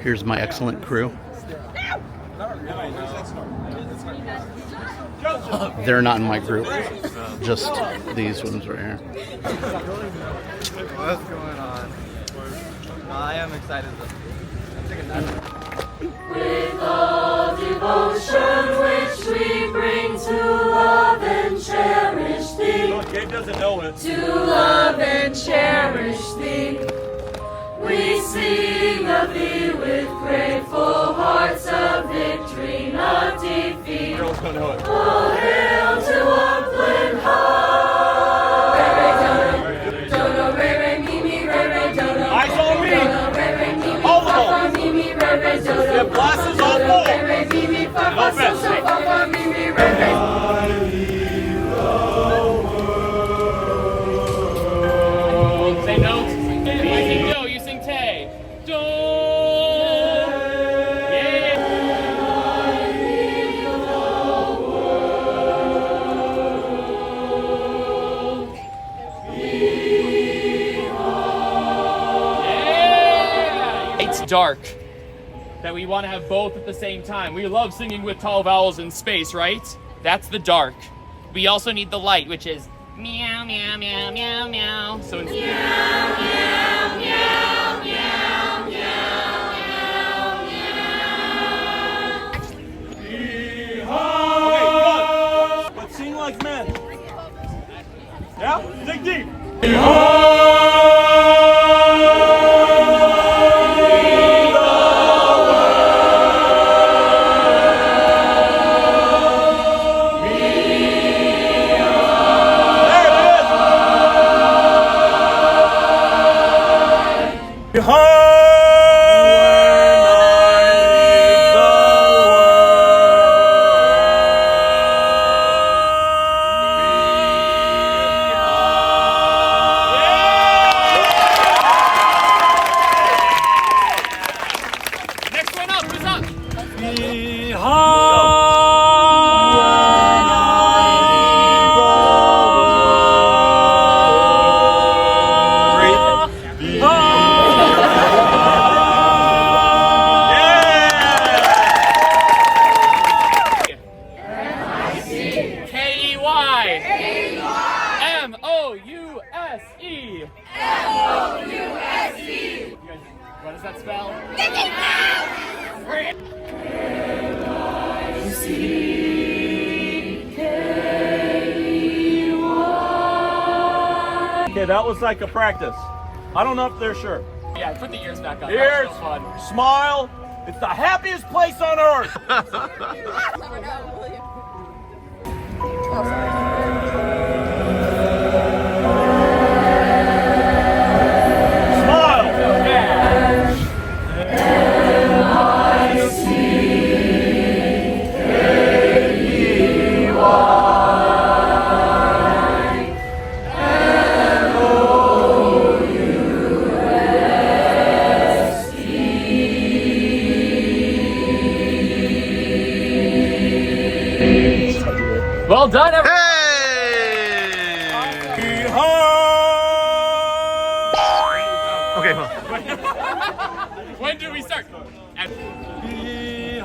Here's my excellent crew. They're not in my group, just these ones right here. What's going on? I am excited. With all devotion which we bring to love and cherish thee. Gabe doesn't know it. To love and cherish thee. We sing of thee with grateful hearts of victory, not defeat. Girls don't know it. All hail to Upland High. Re re dodo, re re mi mi re re dodo. Eyes on me. Dodo re re mi mi All fa of fa mi mi re re dodo. Your glasses on Dodo full. re re mi mi fa fa so so fa fa mi mi re re. Say notes. I sing do, you sing tay. Do. Yeah. Yeah. It's dark. That we want to have both at the same time. We love singing with tall vowels in space, right? That's the dark. We also need the light, which is meow, meow, meow, meow, meow. So it's meow, meow, meow, meow, meow, Okay, good. But sing like men. Yeah? Dig deep. next one up, who's up? K-E-Y. M-O-U-S-E. M-O-U-S-E. You guys, what does that spell? Okay, that was like a practice. I don't know if they're sure. Yeah, put the ears back on. Ears, That's so fun. smile. It's the happiest place on earth. Smile. Well done, everyone. Hey! Okay, well. When do we start? Behind